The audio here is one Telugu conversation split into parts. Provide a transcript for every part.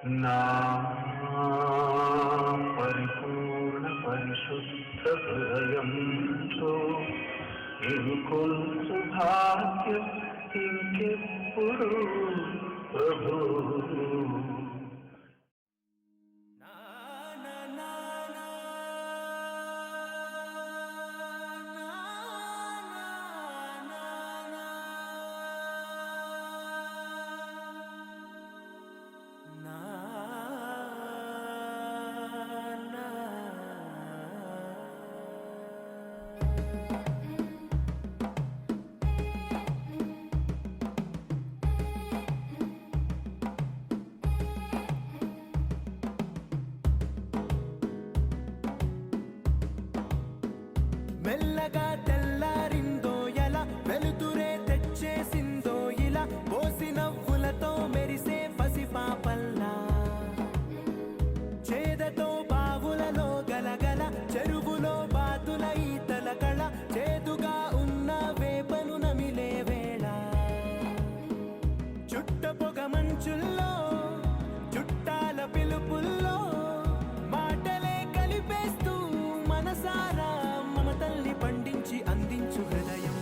నా పరిపూర్ణ పరిశుద్ధ హృదయంతో ఇంకొంచు భాగ్యం ఇంకెప్పుడు ప్రభు. మెల్లగా తెల్లారిందో ఎలా వెలుతురే తెచ్చేసిందో ఇలా పోసి నవ్వులతో మెరిసే పసిపాపల్లా చేదతో బావులలో గలగల చెరువులో బాతుల ఈతల కళ చేదుగా ఉన్న వేపను నమిలే వేళ చుట్ట పొగ మంచుల్లో చుట్టాల పిలుపుల్లో మాటలే కలిపేస్తూ మనసారా మమతల్ని పండించి అందించు హృదయం.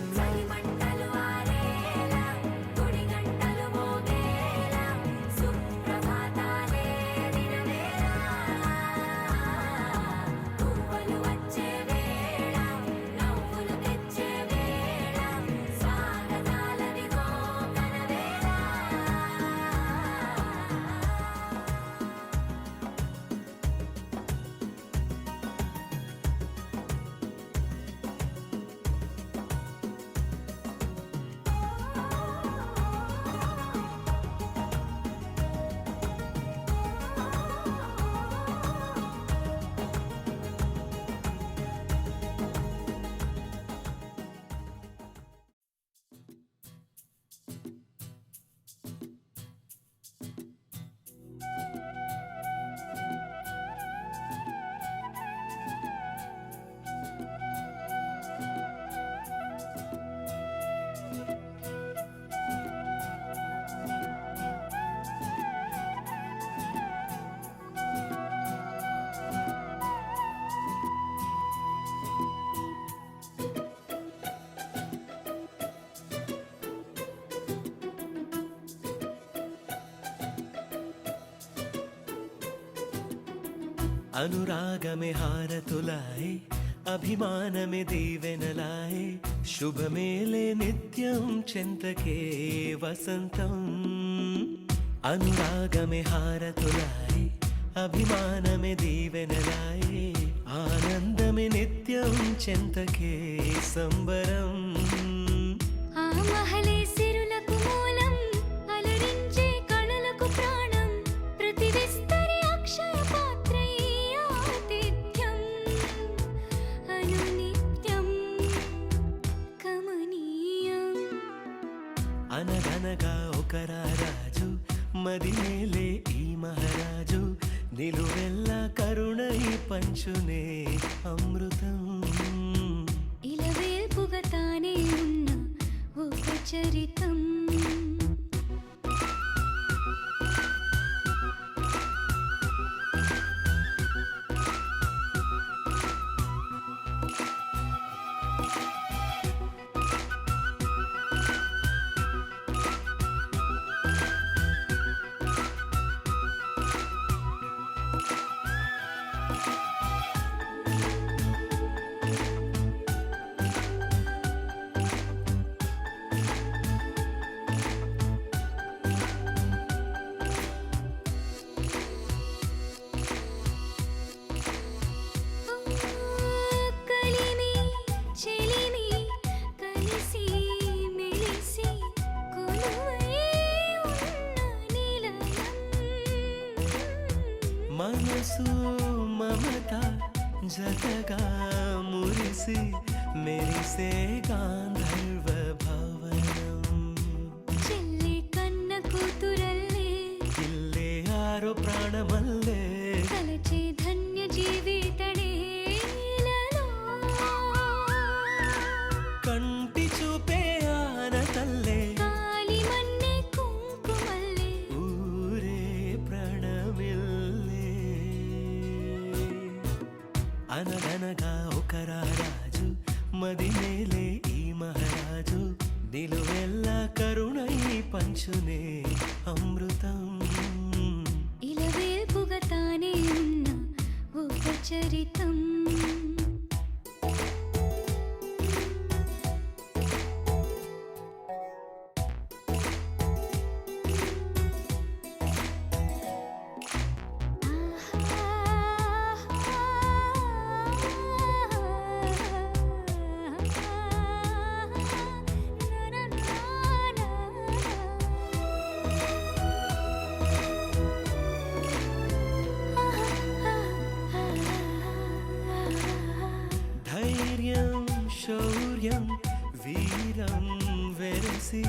అనురాగమే హారతులాయే అభిమానమే దీవెనలాయే శుభమేలే నిత్యం చెంతకే వసంతం. అనురాగమే హారతులాయే అభిమానమే దీవెనలాయే ఆనందమే నిత్యం చెంతకే సంబరం. ఆ మహలే సిరులకు మూలం అలరించే కళలకు ప్రాణం ప్రతి విస్తరి అక్షయ పాత్రై ఆతిథ్యం అనునిత్యం కమనీయం. అనగనగా ఒక రాజు మదినేలే ఈ మహారాజు నిలువెల్లా కరుణై పంచునే అమృతం. ఇలవేల్పుగా తానే ఉన్న ఒక చరితం. మనసు మమత జతగా మురిసి మెరిసే గాంధర్వ భవనం. చెల్లి కన్న కూతురల్లే ఇల్లే ఆరో ప్రాణమల్లే కలచే ధన్య జీవితడే కంటి చూపే ఆనతల్లే కాలి మన్నే కుంకుమల్లే ఊరే ప్రణమే నిలువెల్ల కరుణై పంచునే అమృతం. ఇలవేల్పుగా తానే ఉన్న ఒక చరితం. ధైర్యం శౌర్యం వీరం వెరసి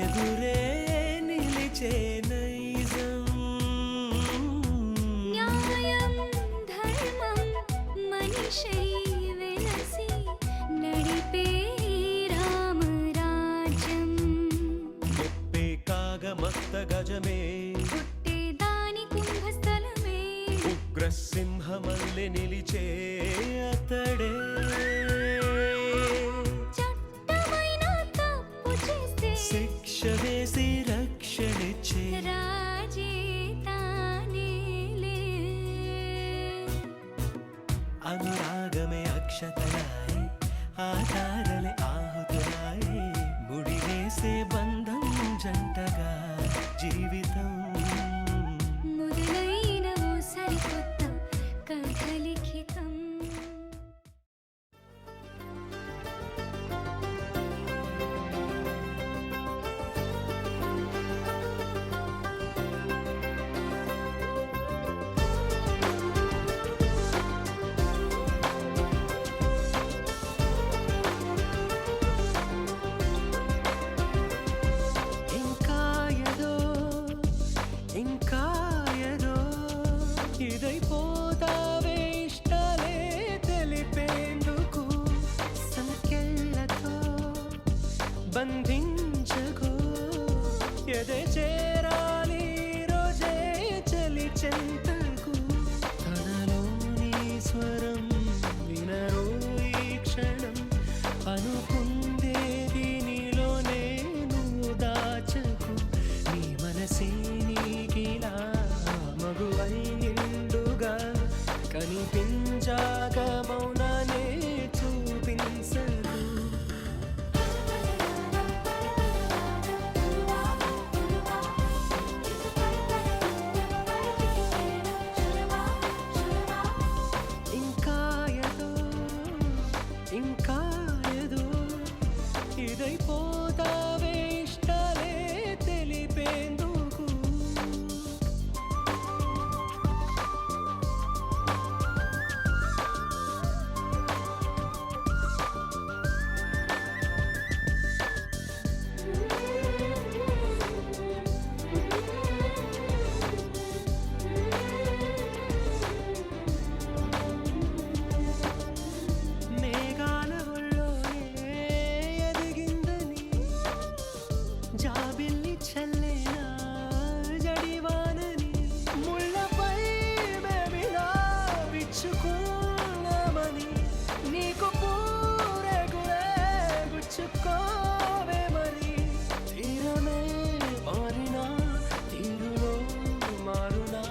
ఎదురే నిలిచే నైజం. న్యాయం ధర్మం మనిషై వెలసి నడిపే రామరాజ్యం. ముప్పే కాగమత్త గజమే పుట్టే దాని కుంభస్థలమే. ఉగ్రసింహమల్లె నిలిచే అతడే. చట్టమైన తప్పు చేస్తే శిక్ష వేసి రక్షణిచ్చే రాజే తానేలే. అనురాగమే అక్షతలాయే ఆధారలే ఆహుతులాయే. ముడివేసే బంధం జంటగా జీవితం. మొదలైన ఓ సరికొత్త కథ లిఖితం. ఇంకా ఏదో ఇంకా ఏదో ఇదైపోతావే ఇష్టాలే తెలిపేందుకు. సంఖ్యలతో బంధించకు ఎదే చేరాలి రోజే చలి చెంతకు. తనలోని స్వరం వినరు ఈ క్షణం. అనుకుందేది నీలోనే నువ్వు దాచకు. నీ మనసే నీకిలా మగువై నిండుగా కనిపించాక మౌనానే చూపించకు. ఇంకా ఏదో ఇంకా ఏదో ఇదైపోతావే ఇష్టాలే తెలిపేందుకు. మేఘాల ఒళ్ళోనే ఎదిగిందని జాబిల్లి చల్లేనా జడివానని. ముళ్ళపై బేబిలా విచ్చుకున్నామని నీకు పూరెగులే గుచ్చుకోవే మరి. తీరమే మారినా తీరులో మారునా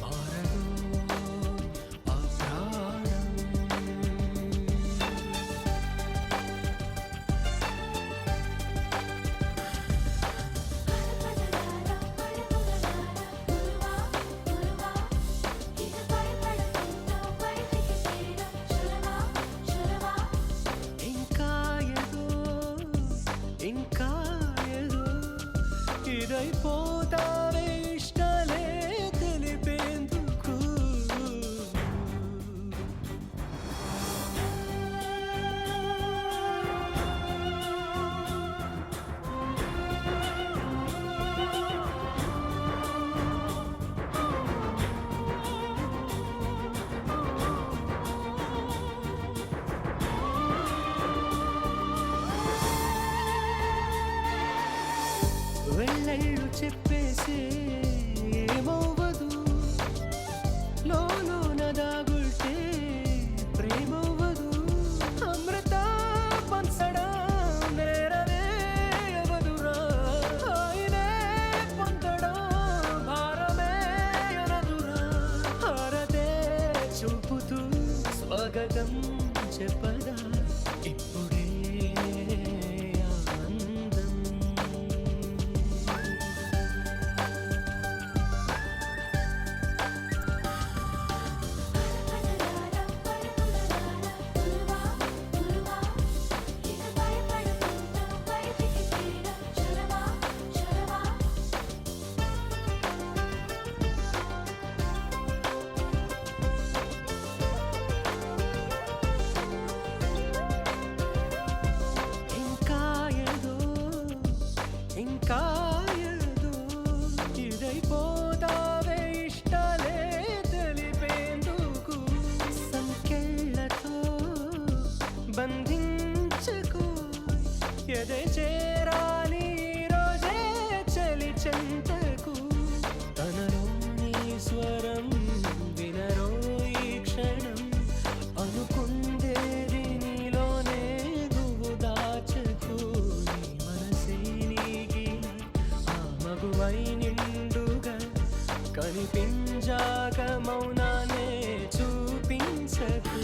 మారదు ఆ ప్రాణం. ఇంకా ఏదో ఇంకా ఏదో ఇదైపోతావే ఇష్టాలే తెలిపేందుకు. వెళ్ళళ్ళు చెప్పేసే ఏమవ్వదు. లోన దాగుల్టే ప్రేమవ్వదు. అమృత పంచడం నేరవే స్వాగతం చెప్పదా ఇప్పుడే ఆనందం. ఇంకా ఏదో ఇదైపోతావే ఇష్టాలే తెలిపేందుకు సంకెళ్ళతో బంధించుకు ఎదే చేరాలి రోజే చలి చెంతకు తనలోని స్వరం వినరో ఈ క్షణం అనుకుందేది నీలోనే నువ్వు దాచకు నీ మనసే మగువై నిండుగా కనిపించాక మౌనానే చూపించకు.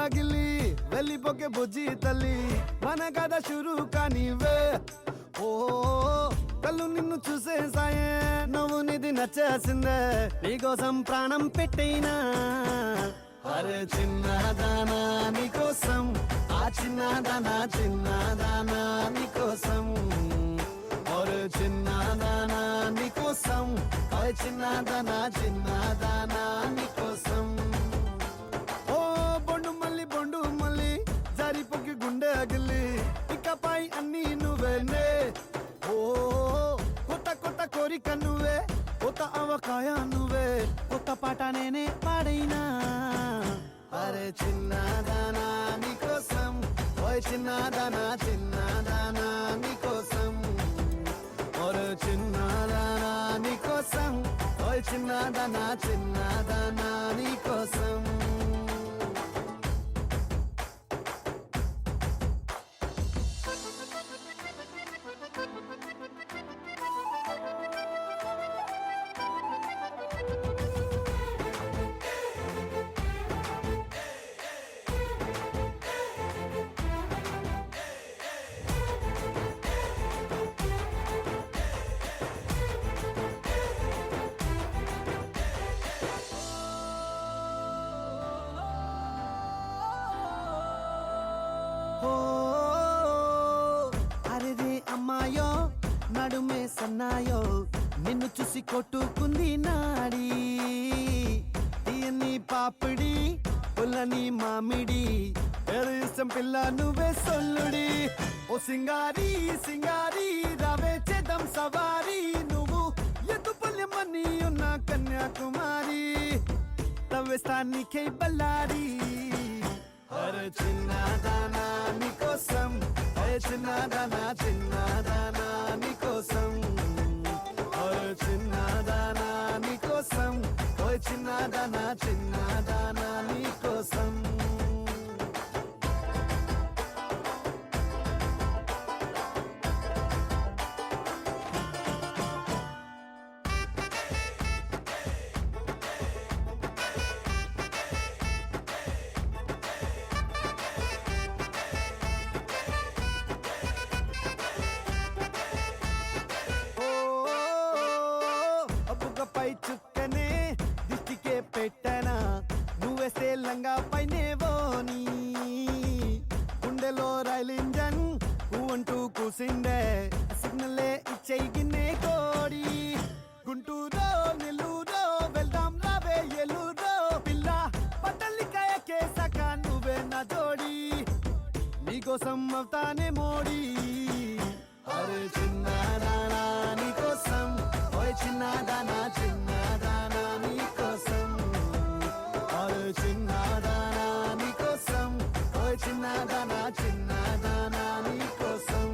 ఆగిలి వెళ్ళిపోకే బుజ్జి తల్లి మన కథ షురు కానివే ఓ కళ్ళు నిన్ను చూసేసాయే నువ్వు నిధి నచ్చేసిందే నీకోసం ప్రాణం పెట్టైనా అరే చిన్నదానా నీకోసం ఆ చిన్నదానా నీకోసం ఒరే చిన్నదానా నీకోసం అరే చిన్నదానా నీకోసం ఓ బొండు మళ్ళీ జారిపోకి గుండె అగిలి ఇకపై అన్ని నువ్వేనే ఓ కొత్త కోరిక నువ్వే కొత్త అవకాయ నువ్వే కొత్త పాట నేనే పాడైనా అరే చిన్నదానా నీకోసం ఓయ్ చిన్నదానా నీకోసం ఒరే చిన్నదానా నీకోసం ఓయ్ చిన్నదానా నీకోసం ఓ అరే అమ్మాయో నడుమే సన్నాయో నిన్ను చూసి కొట్టుకుంది నాడి తీయని పాపిడి పుల్లని మామిడి ఇష్టం పిల్ల నువ్వే సొల్లుడి ఓ సింగారి రావే చేద్దాం సవారి నువ్వు ఎదుపల్లెమని ఉన్న కన్యాకుమారి తవ్వేస్తానికై బల్లారి అరే చిన్నదానా నీకోసం అరే చిన్నదానా నీకోసం అరే చిన్నదానా నీకోసం ఓయ్ చిన్నదానా నీకోసం అబ్బుకపై చుక్కనే దిష్టికే పెట్టనా నువ్వేస్తే లంగా పైనేవోని గుండెలో రైల్ ఇంజన్ అంటూ కూసిండే సిగ్నలే ఇచ్చేయి గిన్నే కోడి గుంటూరో నెల్లూరో వెళ్దాం రావే ఎల్లూరో పిల్ల పట్టలికాయ కేసక నువ్వే నా జోడి నీకోసం అవుతానే మోడీ అరే చిన్నదానా నీకోసం ఓయ్ చిన్నదానా నీకోసం అరే చిన్నదానా నీకోసం ఓయ్ చిన్నదానా నీకోసం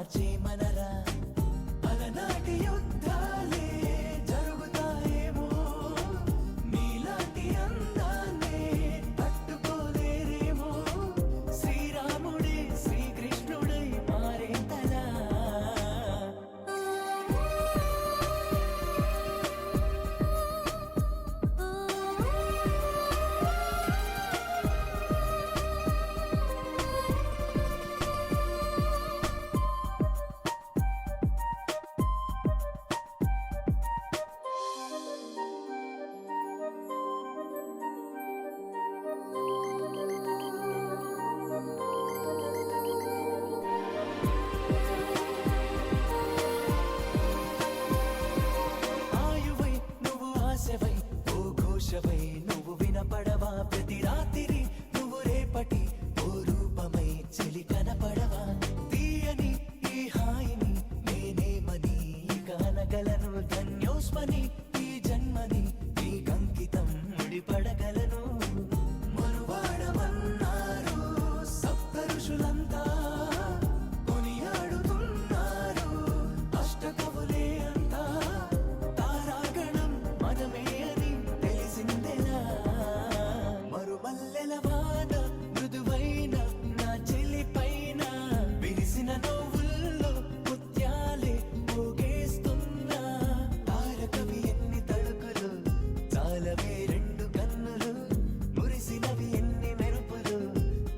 మార్చేమనరా అలనాటి యుద్ధాలే జరుగుతాయేమో మీలాంటి అందాన్నే తట్టుకోలేరేమో శ్రీరాముడే శ్రీకృష్ణుడై మారేంతలా ఆయువై నువ్వు ఆశవై ఓ ఘోషవై నువ్వు వినపడవా ప్రతి రాత్రి నువ్వు రేపటి ఓ రూపమై చెలి కనపడవా తీయని ఈ హాయిని నేనేమని కానగలను ధన్యోస్మని ఈ జన్మని ఈ కంకితం ముడిపడగలను మనువాడమన్నారు సప్త ఋషులంతా కొనియాడుతున్నారు అష్టకవులే అంతా తారాగణం మనమే అని తెలిసిందెలా మరుమల్లెల వాన మృదువైన నా చెలి పైన విరిసిన నవ్వుల్లో ముత్యాలే పోగేస్తున్నా తారకవి ఎన్ని తడుకులు చాలవే రెండు కన్నులు మురిసినవి ఎన్ని మెరుపులు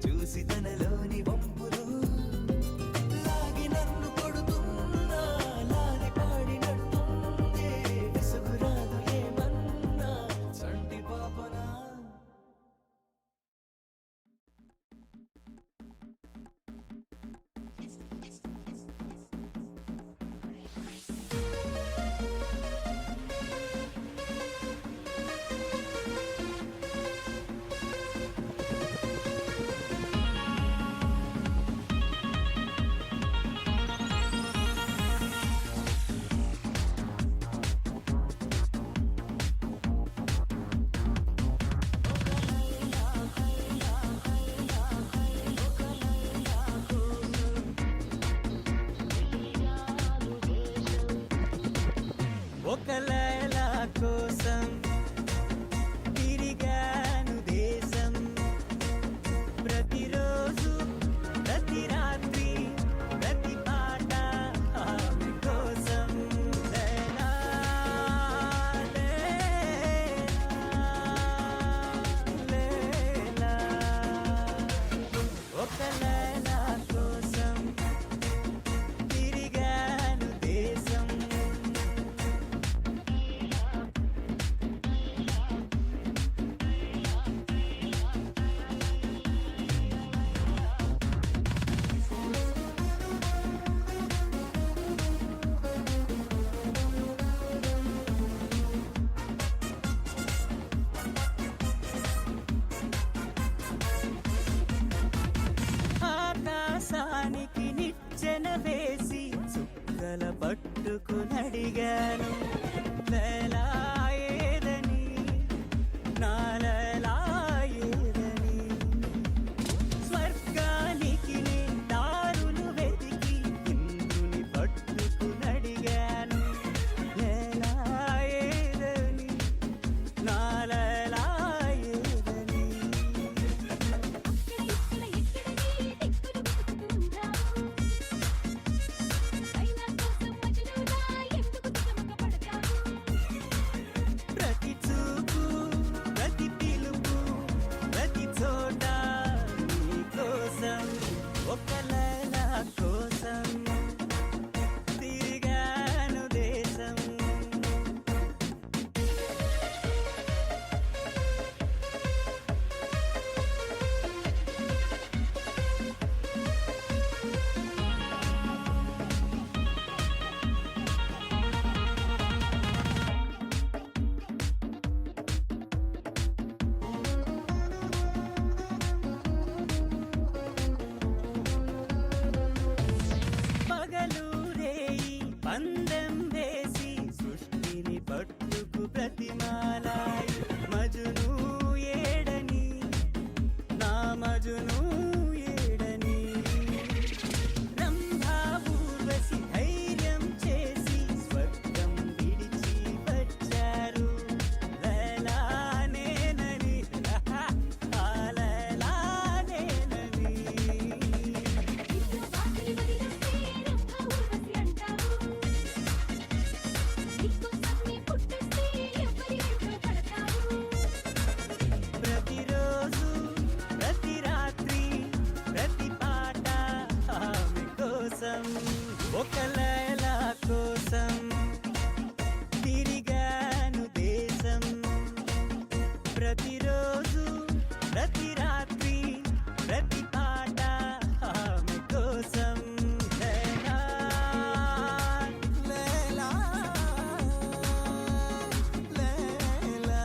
చూసి తనలోని వంపులు లాగి నన్ను కొడుతున్నా లాలి పాడినట్టుందే విసుగురాదు ఏమన్నా చంటి పాపనా ఒక లైలా కోసం తిరిగాను దేశం ప్రతిరోజు ప్రతి రాత్రి ప్రతి పాట ఆమె కోసం లైలా, లైలా, లైలా. ఒక లైలా కోసం తిరిగాను దేశం ఆకాశానికి నిచ్చెన వేసి చుక్కల పట్టుకునడిగాను లైలా ఏదని నా లైలా ఏదని స్వర్గానికి నే దారులు వెతికి ఇంద్రుని పట్టుకునడిగాను లైలా ఏదని నా లైలా ఏదని అయినా కోసం మజనులా ఎందుకు తికమక పడతావు ఒక లైలా కోసం తిరిగాను దేశం, ప్రతిరోజు ప్రతి రాత్రి ప్రతి పాట ఆమె కోసం. లైలా లైలా లైలా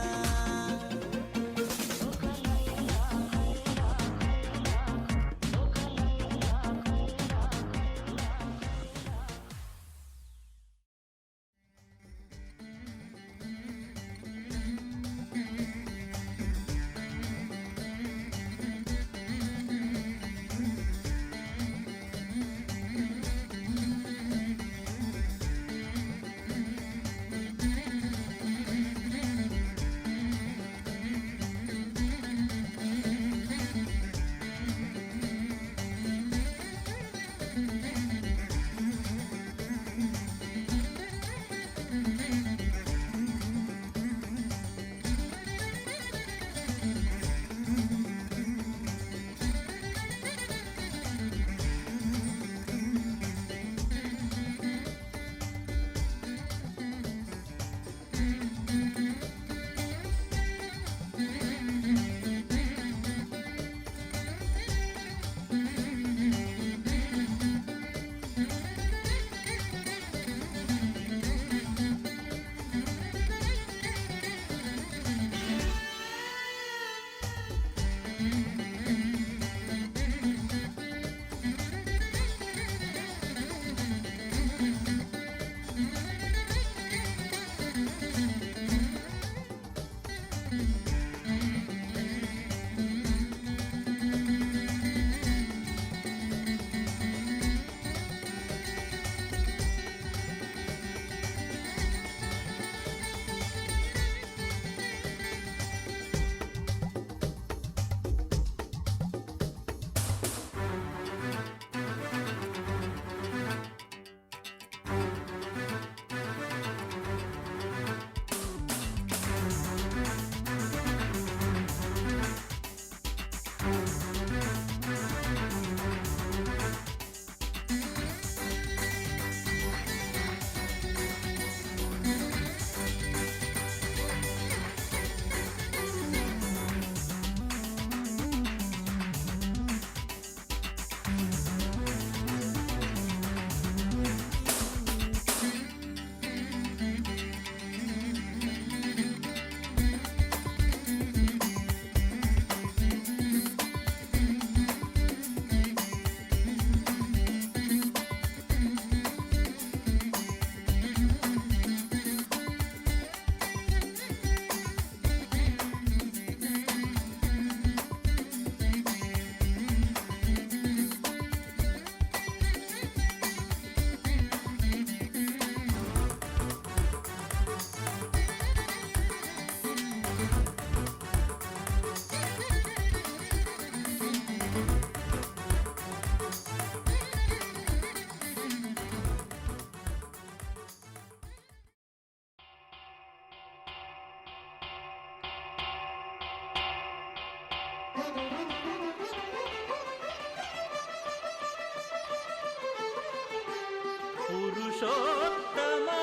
పురుషోత్తమా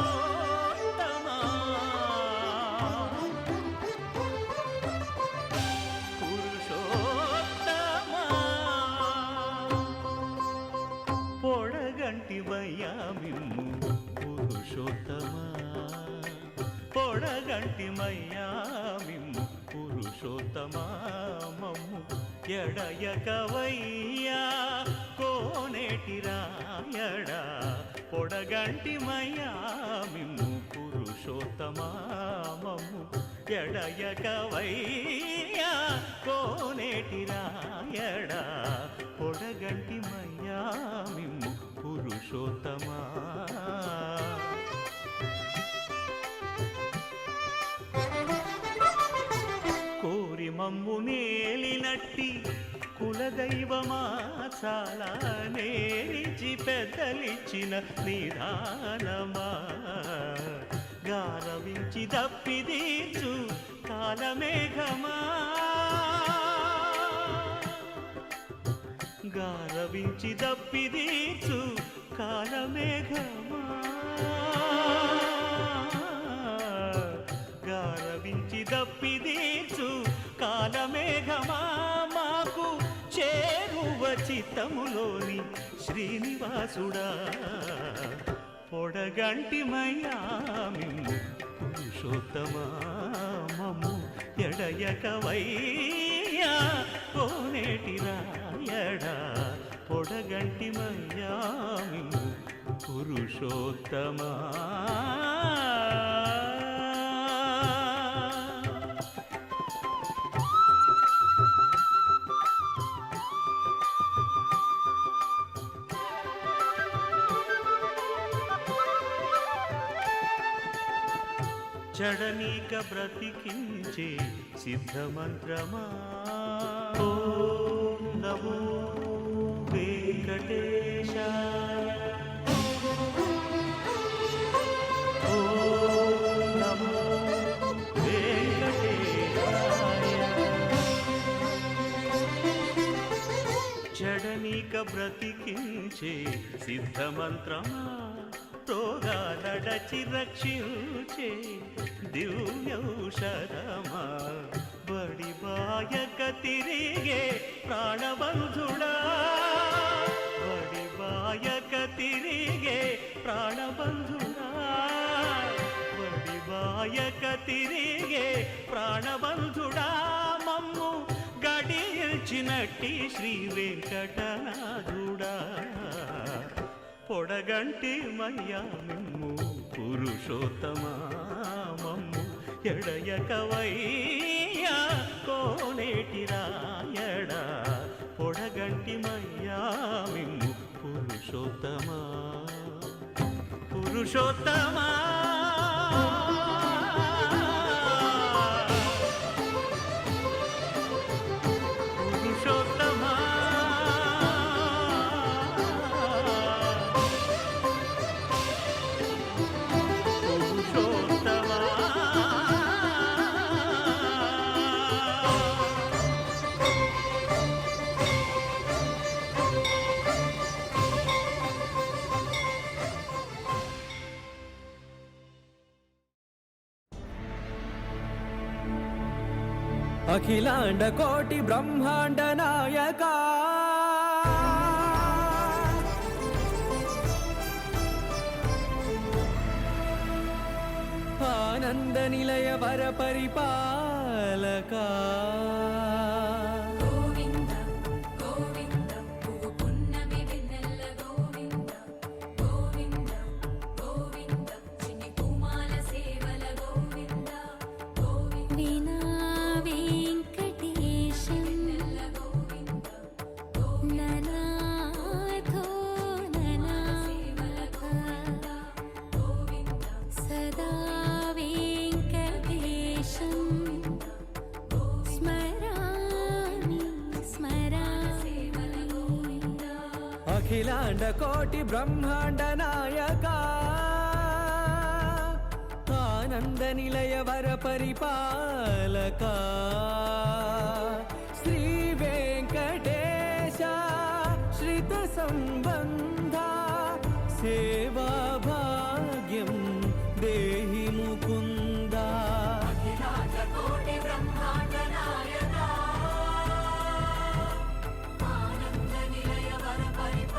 పురుషోత్తమా పురుషోత్తమా పొడగంటివయ్యా మిమ్ము పురుషోత్తమా పొడగంటిమయ్యా మిమ్ము పురుషోత్తమా మమ్ము ఎడయకవయ్యా కోనేటి రాయడా పొడగంటిమయ్యా మిమ్ము పురుషోత్తమా మమ్ము ఎడయకవయ్యా కోనేటి రాయడా పొడగంటిమయ్యా మిమ్ము పురుషోత్తమా కోరి మమ్ము నేలినట్టి కులదైవమా చాలా నేరిచి పెద్దలిచ్చిన నిదానమా గారవించి దప్పిదీచు కాలమేఘమా గారవించి దప్పిదీచు కాలమేఘమా, గారవించి దప్పిదీచు కాలమేఘమా, మాకు చేరువ చిత్తములోని శ్రీనివాసుడా, పొడగంటిమయ్యా మిమ్ము పురుషోత్తమా, మమ్ము ఎడయకవయ్యా కోనేటి రాయడా, పొడగంటిమయ్యా మిమ్ము పురుషోత్తమా. జడనీక బ్రతికించే సిద్ధమంత్రమా, ఓం నమో వెంకటేశాయ, ఓం నమో వెంకటేశాయ. జడనీక బ్రతికించే సిద్ధమంత్రమా, రోగాలడచి రక్షించే దివ్యౌషధమా, బడి బాయక తిరిగే ప్రాణబంధుడా, బడి బాయక తిరిగే ప్రాణబంధుడా, బడి బాయక తిరిగే ప్రాణబంధుడా, మమ్ము గడిచినట్టి శ్రీ వెంకటనాథుడా, పొడగంటి మయ్యా మిమ్ము పురుషోత్తమా, మమ్ము ఎడయకవయ్యా కోనేటి రాయడా, పొడగంటి మయ్యా మిమ్ము పురుషోత్తమా, పురుషోత్తమా. అఖిలాండ కోటి బ్రహ్మాండ నాయక, ఆనంద నిలయ వర పరిపాలక, గోవింద గోవింద పువ్వు పున్నమి వెన్నెల గోవింద, గోవింద గోవింద చిన్ని పూమాల సేవల గోవింద, గోవింద వీణా వెంకటేశం గోవింద, ననాథో ననా సేవల గోవింద, గోవింద సదా వెంకటేశం స్మరామి స్మరామి సేవల గోవింద. అఖిలాండ కోటి బ్రహ్మాండ నాయక, ఆనంద నిలయ వర పరిపాలక, శ్రీ వెంకటేశ శ్రిత సంబంధ, సేవా భాగ్యం దేహి ముకుంద. అఖిలాండ కోటి బ్రహ్మాండ నాయక, ఆనంద నిలయ వర పరిపాలక.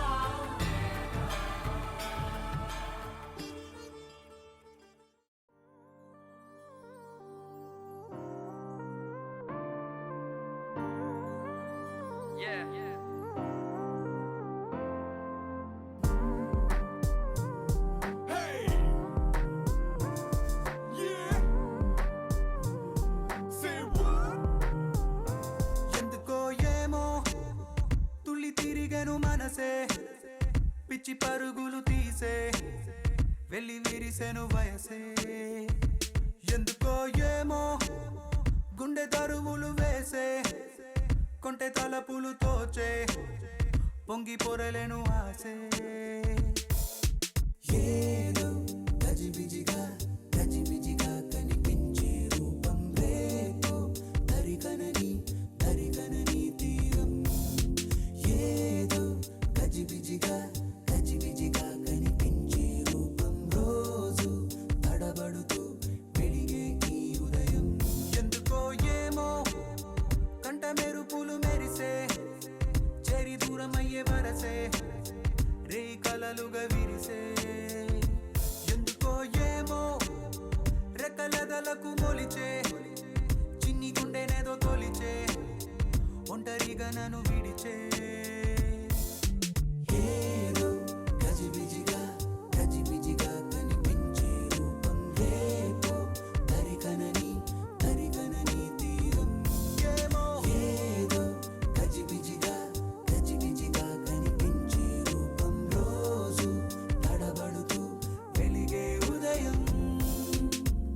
ఎందుకో ఏమో తుళ్ళి తిరిగెను మనసే, పిచ్చి పరుగులు తీసే వెళ్ళి విరిసెను వయసే. ఎందుకో ఏమో గుండె దరువులు వేసే, కొంటె తలపులు తోచే పొంగి పొరలేను ఆసే. ఏదో గజిబిజిగా గజిబిజిగా కనిపించే రూపం రేపో దరికనని దరికనని తీరం. ఏదో మనసే రే కలలుగా విరిసే ఎందుకో ఏమో రెక్కలదలకు మొలిచే చిన్ని గుండెనేదో తొలిచే ఒంటరిగా నన్ను విడిచే ఏదో గజిబిజిగా గజిబిజిగా కనిపించే రూపం రేపో తరికనని తీరం ఏమో ఏదో గజిబిజిగా గజిబిజిగా కనిపించే రూపం రోజు తడబడుతూ వెలిగే ఉదయం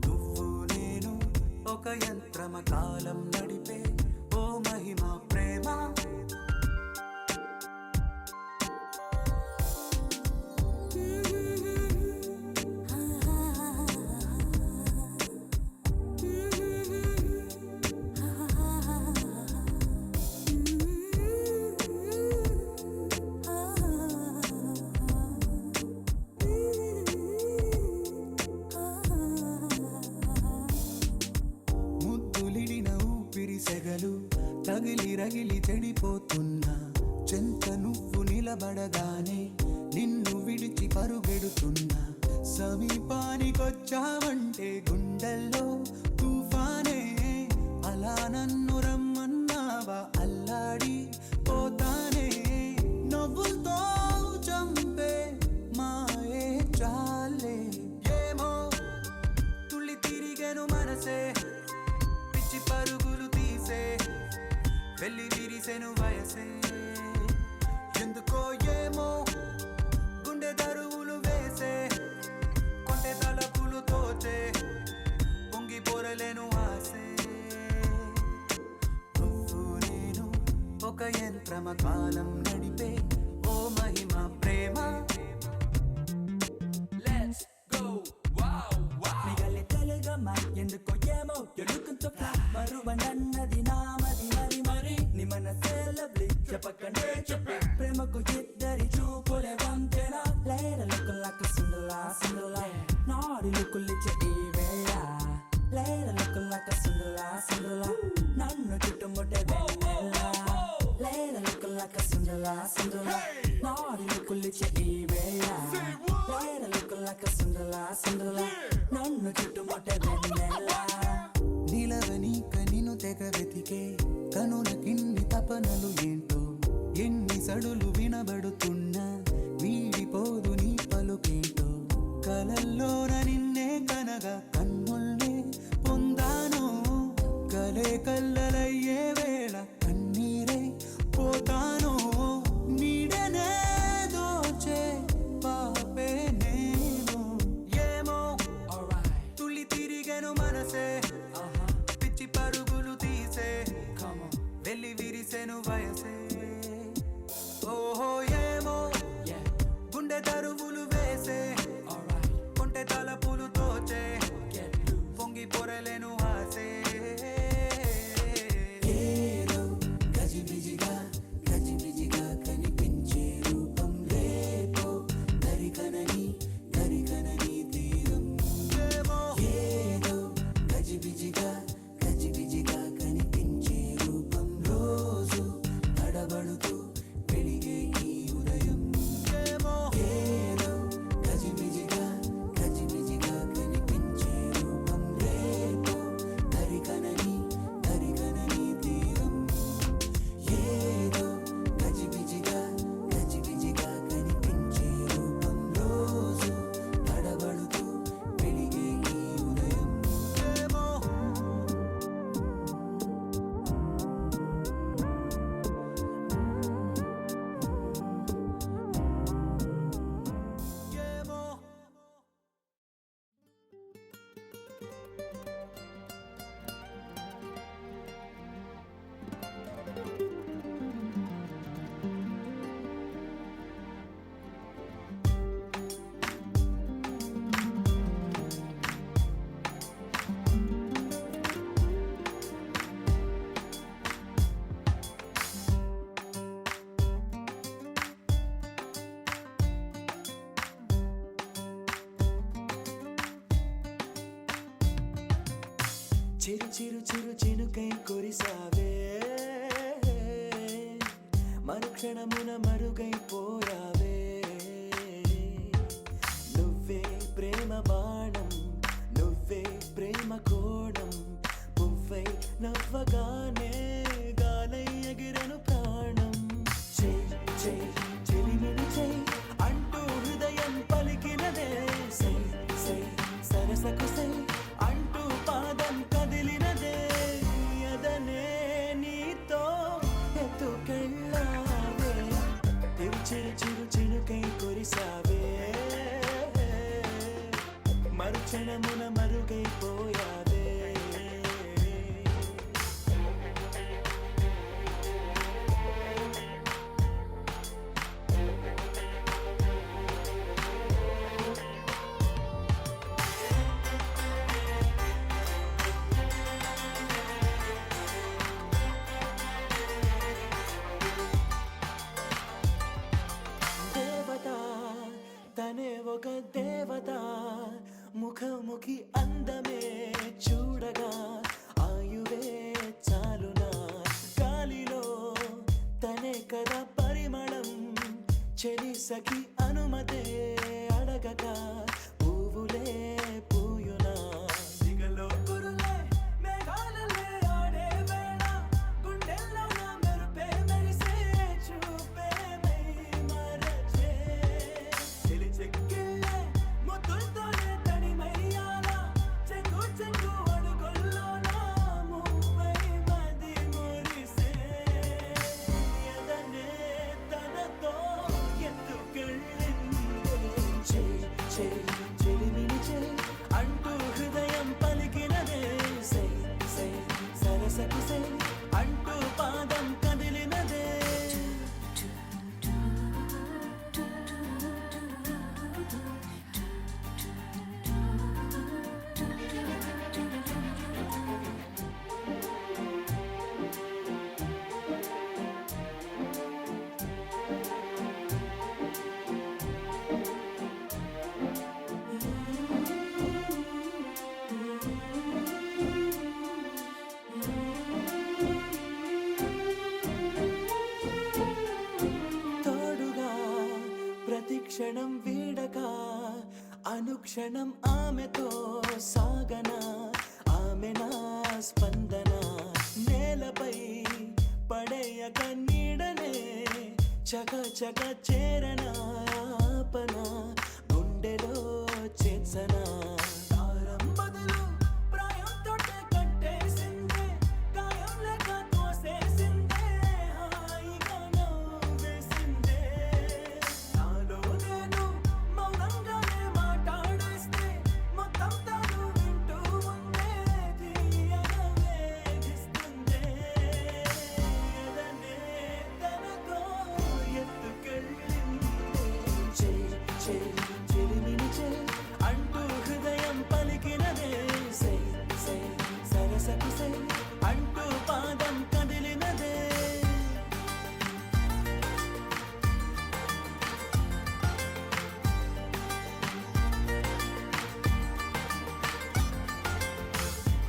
నువ్వు నేను ఒక యంత్రమ కాలం నడిపే ఓ మహిమ ప్రేమ ముద్దులిడిన ఊపిరి సెగలు తగిలి రగిలి చెడిపోతున్నా చెంత నువ్వు నిలబడగానే నిన్ను విడిచి పరుగెడుతున్నా సమీపానికొచ్చావంటే గుండెల్లో తుఫానే అలా నన్ను రమ్మన్నావా అల్లాడి పోతానే నవ్వుతో చంపే మాయే చాలే ఏమో తుళ్ళి తిరిగెను మనసే పిచ్చి పరుగులు తీసే వెళ్ళి విరిసెను వయసే ఎందుకో ఏమో గుండె దరువులు వేసే కొంటె తలపులు తోచే పొంగి పొరలేను ఆసే నువ్వు నేను ఒక యంత్రమ కాలం నడిపే ఓ మహిమ ప్రేమ మిగలి తెలుగమ్మ ఎందుకో ఏమో ఎడుకుంటూ మరువ నన్నది నామది మరి మరి నీ మనసే లవ్లీ చెప్పకనే చెప్పి ప్రేమకు ఇద్దరి చూపులే వంతెన లేర లుక్కులక్క సుందలా సుందలా నాడి లుక్కులిచ్చే ఈ వేళ లేర లుక్కులక్క సుందలా సుందలా నన్ను చుట్టుముట్టే వెన్నెల లేర లుక్కులక్క సుందలా సుందలా నాడి లుక్కులిచ్చే ఈ వేళ లేర లుక్కులక్క సుందలా సుందలా నన్ను చుట్టుముట్టే వెన్నెల నిలవనీక నిన్ను తెగ వెతికే కనులకిన్ని తపనలు ఏంటో ఎన్ని సడులు వినబడుతున్నా వీడిపోదు నీ పలుకేంటో కలల్లోన నిన్నే కనగా కన్నుల్నే పొందాను కలే కల్లలయ్యే వేళ కన్నీరే పోతాను నీడనే దోచే పాపే నేను ఏమో తుళ్ళి తిరిగెను మనసే పిచ్చి పరుగులు తీసే వెళ్ళి విరిసెను వయసే ఓహో ఏమో గుండె దరువులు వేసే కొంటె తలపులు తోచే పొంగి పొరలేను ఆసే ఏదో గజిబిజిగా గజిబిజిగా కనిపించే రూపం రేపో తరికనని తీరం ఏమో ఏదో గజిబిజిగా గజిబిజిగా కనిపించే రూపం రోజు తడబడుతూ వెలిగే ఈ ఉదయం ఏమో ఏదో గజిబిజిగా గజిబిజిగా కనిపించే రూపం రేపో తరికనని తీరం ఏదో గజిబిజిగా గజిబిజిగా కనిపించే రూపం రోజు తడబడుతూ వెలిగే ఈ ఉదయం ఏమో ఏమో చిరు చిరు చిరు చినుకై కురిసావే మరుక్షణమున మరుగైపోయావే నువ్వే ప్రేమ బాణం నువ్వే ప్రేమ కోణం పువ్వై నవ్వగానే గాలై ఎగిరెను ప్రాణం చెయ్ చెయ్ చెలిమిని చెయ్ అంటూ హృదయం పలికినదే సై సై సరసకు సై అంటూ పాదం కదిలినదే అదనే నీతో ఎత్తుకెళ్ళావే చిరు చిరు చిరుకై కురిసావే మరుక్షణమున మరుగైపోయావే దేవత తనే ఒక దేవత ముఖముఖి అందమే చూడగా ఆయువే చాలునా గాలిలో తనే కదా పరిమళం చెలి సఖి అనుమతే అడగగా పువ్వులే పూయునా దిగలో కురులే మేఘాలలే ఆడే వేళ గుండెల్లో నా మెరుపే మెరిసే చూపే మై మరచే చెలి చెక్కిళ్ళే ముద్దులతోనే తడిమయ్యాల చెంగు చెంగు అడుగుల్లో నా మువ్వై మది మురిసే ఎదనే తనతో ఎత్తుకెళ్ళిందే చెయ్ చెయ్ చెలిమిని చెయ్ అంటూ హృదయం పలికినదే సై సై సరసకు సై అంటూ పాదం కదిలినదే తోడుగా ప్రతిక్షణం వీడక అనుక్షణం ఆమెతో సాగన ఆమె నా స్పందన నేలపై పడేయక నీడనే చక చక చేరన ఆపన గుండెలో చేసన దారం బదులు ప్రాయం తోటే కట్టేసిందే గాయం లేక తోసేసిందే హాయిగా నవ్వేసిందే నాలో నేను మౌనంగానే మాట్లాడేస్తే మొత్తం తాను వింటూ ఉందే తీయగా వేధిస్తుందే ఎదనే తనతో ఎత్తుకెళ్ళిందే చెయ్ చెయ్ చెలిమిని చెయ్ అంటూ హృదయం పలికినదే సై సై సరసకు సై అంటూ పాదం కదిలినదే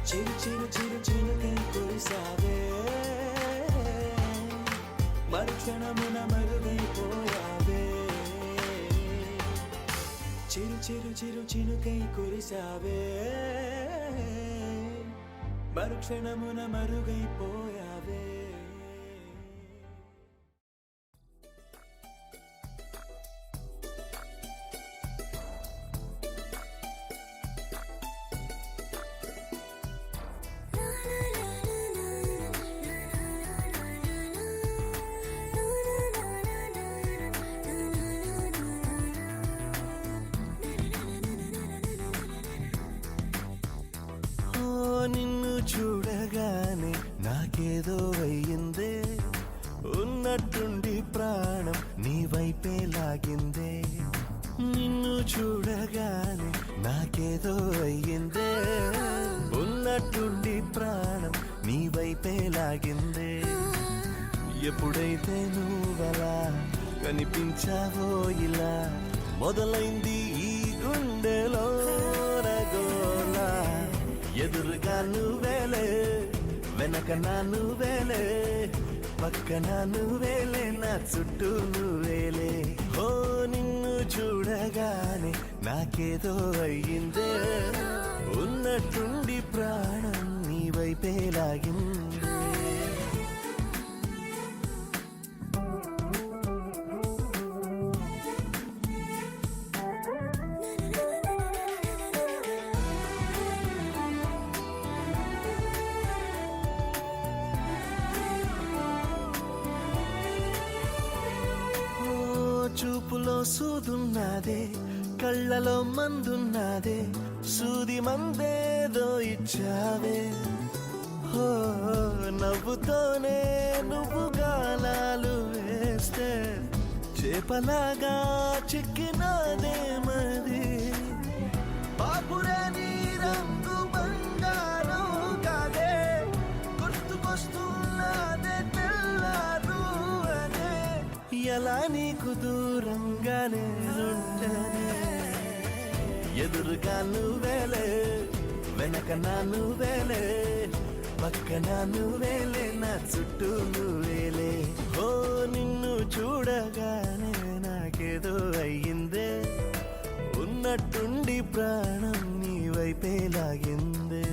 చిరు చిరు చిరు చిరుకై కురిసావే మరుక్షణమున మరుగైపోయావే చిరు చిరు చిరు చినుకై కురిసావే మరుక్షణమున మరుగైపోయావే నిన్ను చూడగానే నాకేదో అయ్యిందే ఉన్నట్టుండి ప్రాణం నీ వైపే లాగిందే నిన్ను చూడగానే నాకేదో అయ్యిందే ఉన్నట్టుండి ప్రాణం నీ వైపే లాగిందే ఎప్పుడైతే నువ్వలా కనిపించావో ఇలా మొదలైంది ఈ గుండెలో రగోలా ఎదురుగా నువ్వేలే వెనక నా నువ్వేలే పక్కన నువ్వేలే నా చుట్టూ నువ్వేలే ఓ నిన్ను చూడగానే నాకేదో అయ్యిందే ఉన్నట్టుండి ప్రాణం నీ వైపే లాగిందే చూపులో సూదున్నదే కళ్ళలో మందున్నదే సూది మందేదో ఇచ్చావే హో నవ్వుతోనే నువ్వు గాలాలు వేస్తే చేపలాగా చిక్కినాదే మరి బాపురే నీ రంగు బంగారం కాదే గుర్తుకొస్తున్నదే తెల్లారు అదే ఎలా నీకు దూరంగానే ఉంటనే ఎదురుగా నువ్వేలే వెనక నా నువ్వేలే పక్కన నువ్వేలే నా చుట్టూ నువ్వేలే ఓ నిన్ను చూడగానే నాకేదో అయ్యిందే ఉన్నట్టుండి ప్రాణం నీ వైపే లాగిందే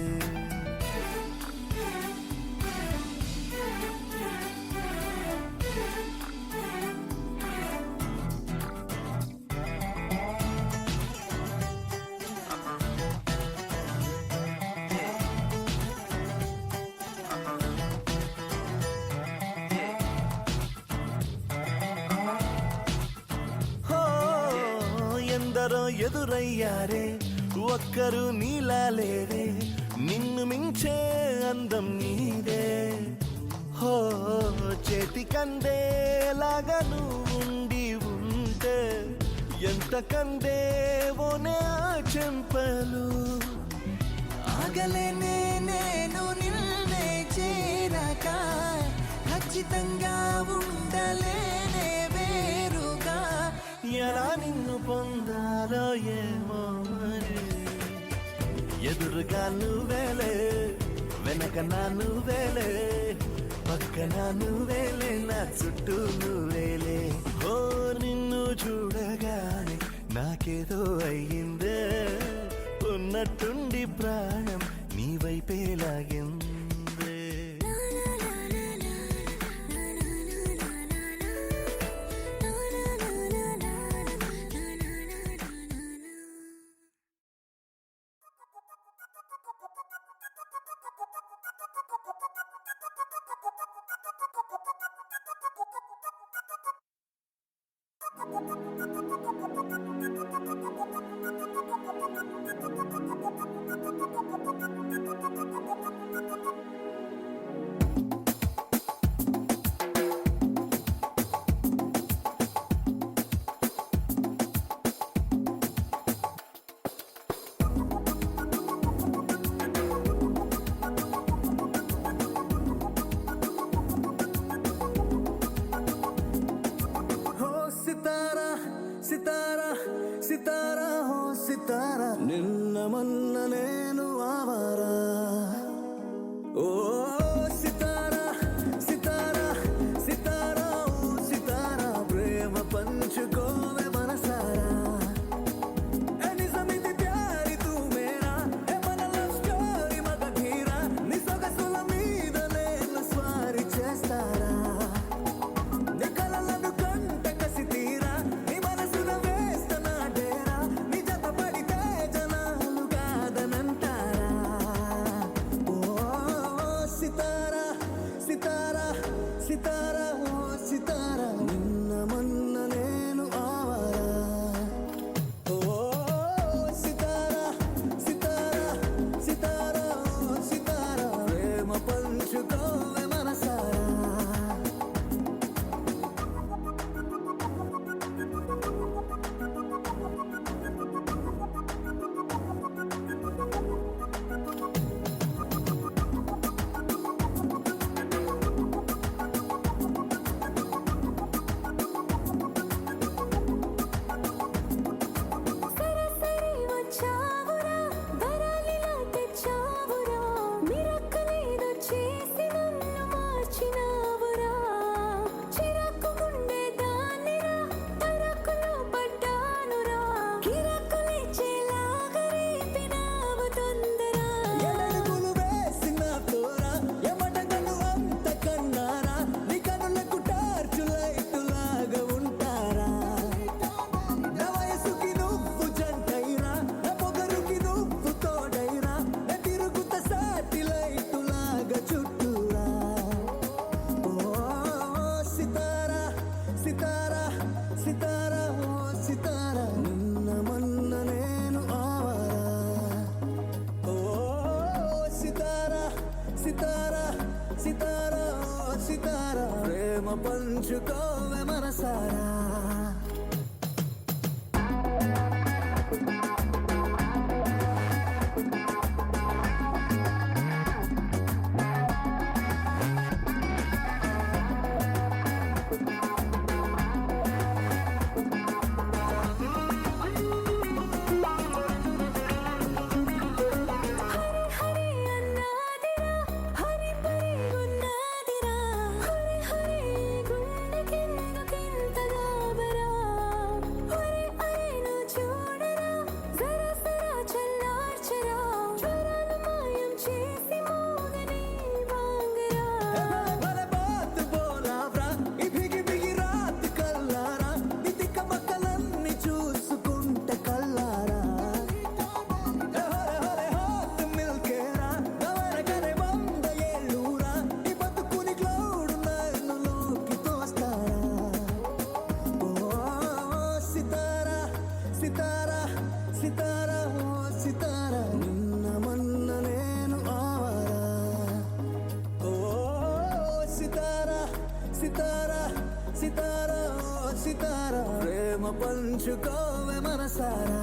ఎందరో ఎదురయ్యారే ఒక్కరు నీలా లేరే నిన్ను మించే అందం నీదే హో చేతికందేలాగా నువ్వుండి ఉంటే ఎంత కందేవోనే ఆ చెంపలు ఆగలేనే నేను నిన్నే చేరక ఖచ్చితంగా ఉండలేనే వేరుగా ఎలా నిన్ను పొందాలో ఏమో మరి ఎదురుగా నువ్వేలే వెనక నా నువ్వేలే పక్కన నువ్వేలే నా చుట్టూ నువ్వేలే ఓ నిన్ను చూడగానే నాకేదో అయ్యిందే ఉన్నట్టుండి ప్రాణం నీ వైపే లాగిందే సితారా హో సితారా నిన్న మొన్న నేను ఆవారా ఓ సితారా సితారా సితారా ఓ సితారా ప్రేమ పంచుకోవే మనసారా నిజమిది ప్యారి తూ మేరా ఏ మన లవ్ స్టోరీ మగ ధీరా నీ సొగసుల మీద నేను స్వారీ చేస్తారా సితారా ఓ సితారా నిన్న మొన్న నేను ఆవారా ఓ సితారా సితారా సితారా ఓ సితారా ప్రేమ పంచుకోవే మనసారా సితారా సితారా ఓ సితారా నిన్న మొన్న నేను ఆవారా ఓ సితారా సితారా సితారా ఓ సితారా ప్రేమ పంచుకోవే మనసారా హరి హరి అన్నాదిరా హరి పరి ఉన్నదిరా హరి హరి గుండెకెందుకింతగా బరా హరి అరే నువ్వు చూడరా జరా జరా చల్లార్చరా జ్వరాలు మాయం చేసి మోగని వాంగరా భలే బాత్ బోలావ్రా ఈ బిగి బిగి రాత్ కల్లారా నీ తిక్క మక్కలన్నీ చూసుకుంటే కల్లారా హరే హాత్ మిల్కేరా నవరకరే 100 ఏళ్ళూరా నీ బతుకుని క్లౌడ్ నన్నులోకి తోస్తారా ఓ సితారా సితారా సితారా ఓ సితారా నిన్న మొన్న నేను ఆవారా ఓ సితారా సితారా సితారా ఓ సితారా ప్రేమ పంచుకోవే మనసారా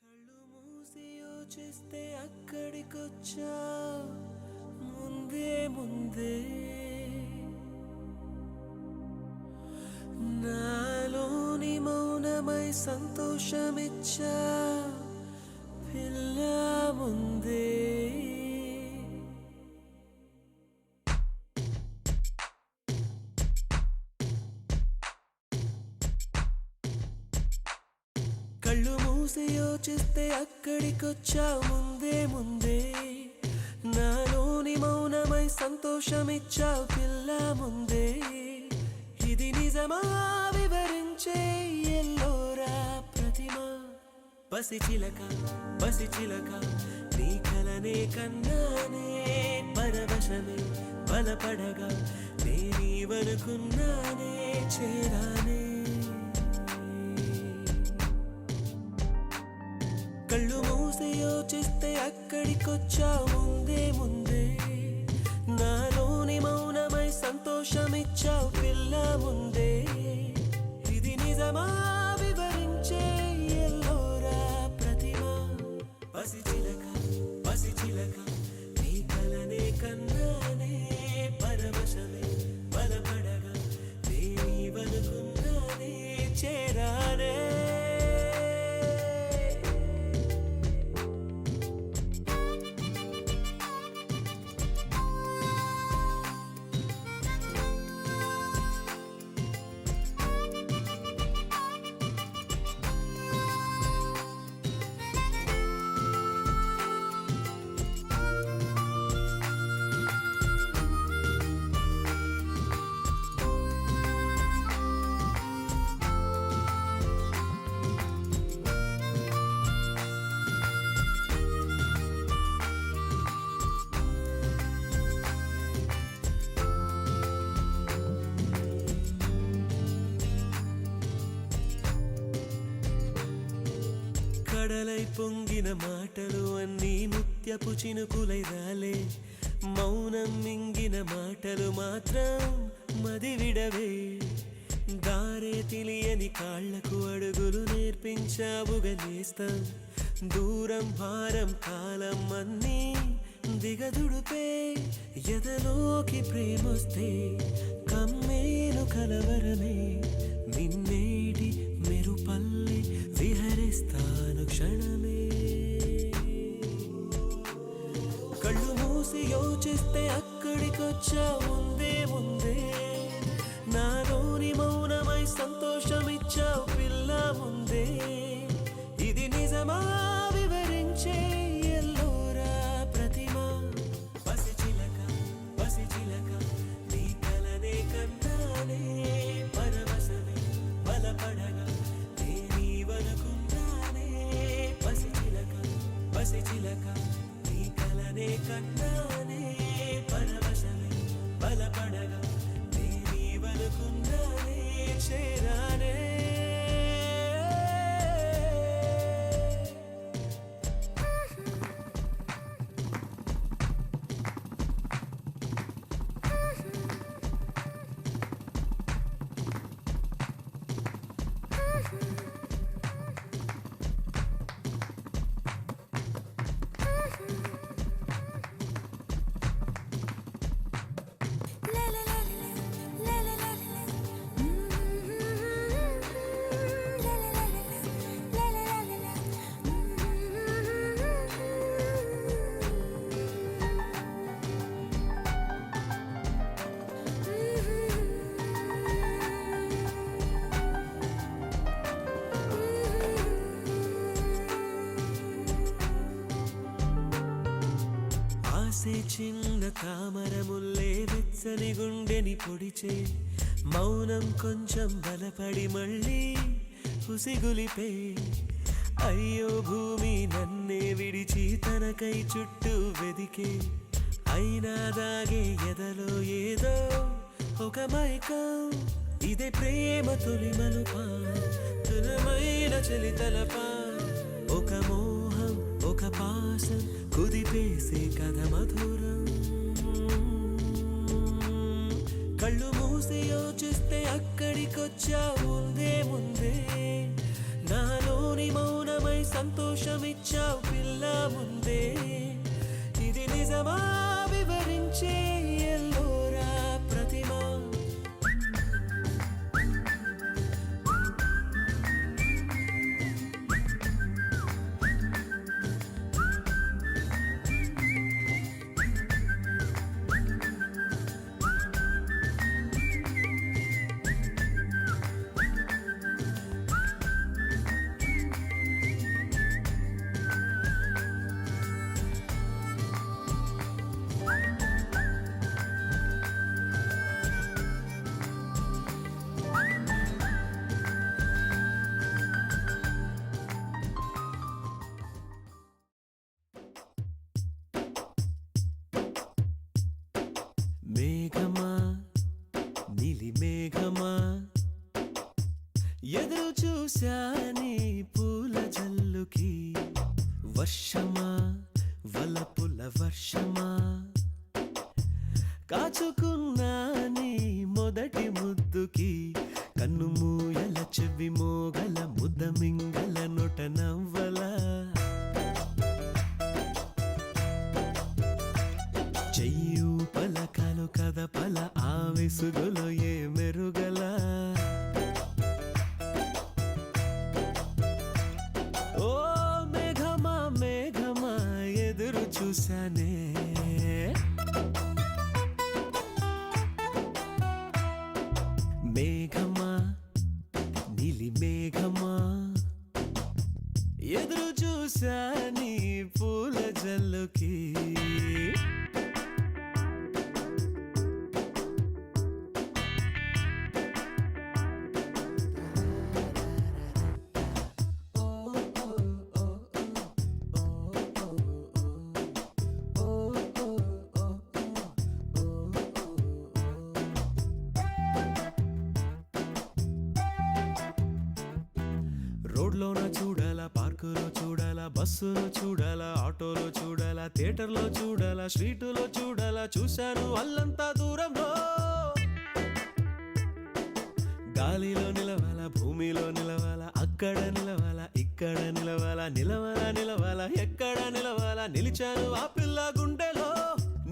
కళ్ళు మూసి యోచిస్తే అక్కడికొచ్చా ముందే ముందే నాలోని మౌనమై సంతోషమిచ్చా పిల్ల ముందే కళ్ళు మూసి యోచిస్తే అక్కడికొచ్చా ముందే ముందే నాలోని మౌనమై సంతోషమిచ్చావు పిల్ల ముందే ఇది నిజమా వివరించే ఎల్లోరా ప్రతిమ పసి చిలక నీ కలనే కన్నానే పరవశమే బలపడగా నేనీవనుకున్నానే చేరానే కళ్ళు మూసి యోచిస్తే అక్కడికొచ్చా ముందే ముందే నాలోని మౌనమై సంతోషమిచ్చావు పిల్ల ముందే ఇది నిజమా వివరించే ఎల్లోరా ప్రతిమ పసి చిలక నీ కలనే కన్నానే పరవశమే బలపడగా నేనీవనుకున్నానే చేరానే కడలై పొంగిన మాటలు అన్నీ ముత్యపు చినుకులై రాలే మౌనం మింగిన మాటలు మాత్రం మది విడవే దారే తెలియని కాళ్లకు అడుగులు నేర్పించావుగా నేస్తం దూరం భారం కాలం అన్నీ దిగదుడుపే ఎదలోకి ప్రేమొస్తే కమ్మేను కలవరమే నిన్నేటి మెరుపల్లె విహరిస్తాను క్షణమే కళ్ళు మూసి యోచిస్తే అక్కడికొచ్చా ముందే ముందే నాలోని మౌనమై సంతోషమిచ్చావు పిల్ల ముందే ఇది నిజమా వివరించే పసిచిలక నీ కలనే కన్నానే పరవశమే బలపడగా నేనీవనుకున్నానే చేరానే La la la la la la la la. La la la la la la la la. ఆసే చిన్న తామర ముల్లే వెచ్చని గుండెని పొడిచే మౌనం కొంచెం బలపడి మళ్ళీ ఉసిగులిపే అయ్యో భూమి నన్నే విడిచి తనకై చుట్టూ వెదికే అయినా దాగే ఎదలో ఏదో ఒక మైకం ఇదే ప్రేమ తొలి మలుపా తులమైన చలి తలపా ఒక మోహం ఒక పాసం కుదిపేసే కథ మధురం కళ్ళు మూసి యోచిస్తే అక్కడికొచ్చా ముందే ముందే నాలోని మౌనమై సంతోషమిచ్చావు పిల్ల ముందే ఇది నిజమా వివరించే ఎల్లోరా ప్రతిమ మేఘమా నీలి మేఘమా ఎదురు చూశాని పూల జల్లుకి వర్షమా వలపుల వర్షమా కాచుకున్నాని మొదటి ముద్దుకి కన్ను మూయల చెవి మోగల ముద్ద మింగల నొట నవ్వలా చెయ్యు పలకలు కదపల ఆ విసుగులో ఏ మెరుగల ఓ మేఘమా మేఘమా ఎదురు చూశానే మేఘమా నీలి మేఘమా ఎదురు చూశాని పూల జల్లుకి రోడ్లోన చూడాలా పార్కులో చూడాలా బస్సులో చూడాలా ఆటోలో చూడాలా థియేటర్లో చూడాలా స్ట్రీటులో చూడాలా చూశాను అల్లంతా దూరంలో గాలిలో నిలవాలా భూమిలో నిలవాలా అక్కడ నిలవాలా ఇక్కడ నిలవాలా నిలవాలా నిలవాలా ఎక్కడ నిలవాలా నిలిచాను ఆ పిల్ల గుండెలో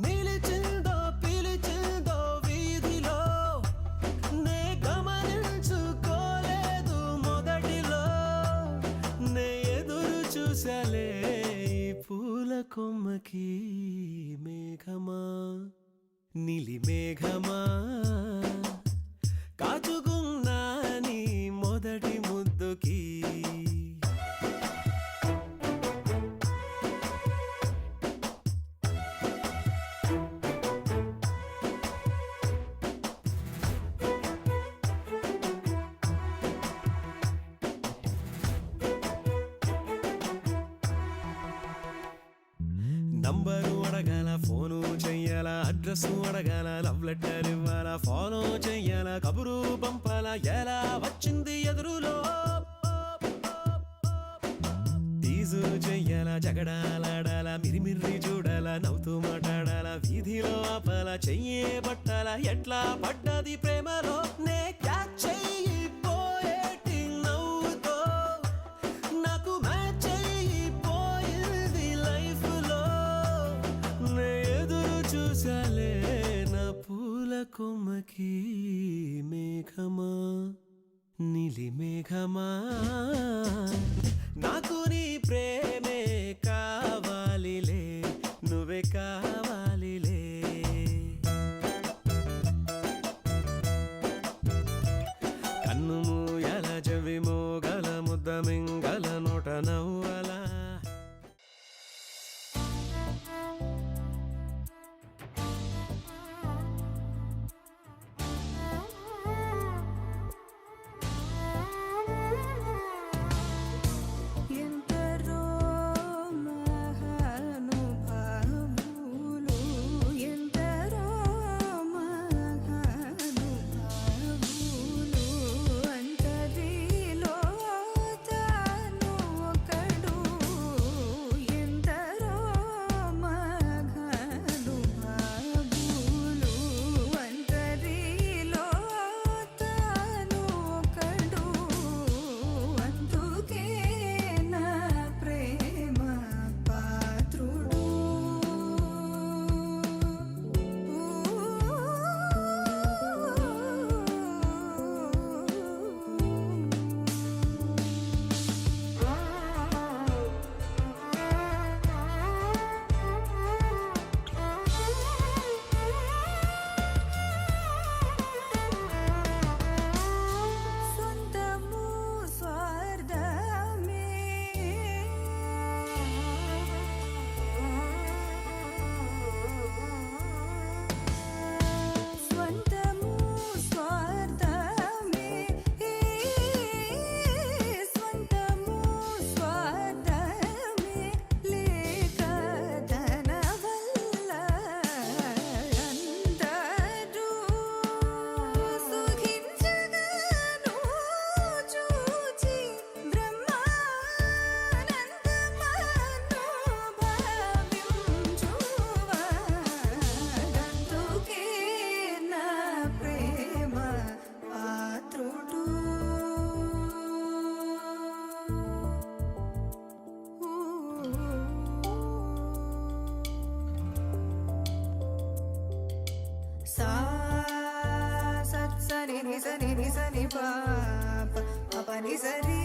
నిలిచిందో పిలిచిందో వీధిలో నే గమనించుకోలేదు మొదటిలో నే ఎదురు చూసాలే ఈ పూల కొమ్మకి మేఘమా నీలి మేఘమా కాచుకున్నా నీ మొదటి ముద్దుకి నంబరు అడగాల, ఫోను చెయ్యాల, అడ్రస్ అడగాల, లవ్ లెటర్ ఇవ్వాలా, ఫాలో చెయ్యాల, కబురు పంపాల, ఎలా వచ్చింది ఎదురులో తీజు చెయ్యాల, జగడాలాడాల, మిరిమిర్రి చూడాల, నవ్వుతూ మాట్లాడాల, వీధిలో ఆపాల, చెయ్యే పట్టాల, ఎట్లా పడ్డది ప్రేమలో నే క్యాచ్ చెయ్యిపోయేటి నవ్వుతో నాకు మ్యాచ్ అయిపోయింది లైఫ్ లో నే ఎదురు చూసాలే నా పూల కొమ్మకి మేఘమా నీలి మేఘమా నాకు నీ ప్రేమే కావాలిలే నువ్వే కావాలిలే కన్ను మూయల చెవి మోగల ముద్ద మింగల నోట నవ్వలా ఎందరో మహానుభావులు ఎందరో మహానుభావులు అంతరిలో తాను ఒకడు ఎందరో మహానుభావులు అంతరిలో తాను ఒకడు అందుకే నా ప్రేమ పాత్రుడు సొంతము స్వార్థమే స్వంతము స్వార్థమే స్వంతము స్వార్థమే లేక ధన వల్ల అందరూ సుఖించగను చూచి బ్రహ్మానందమనుభవించువాడందుకే నా ప్రేమ పాత్రుడు సా సత్ సని ని సని ని సని పా ప ని సరి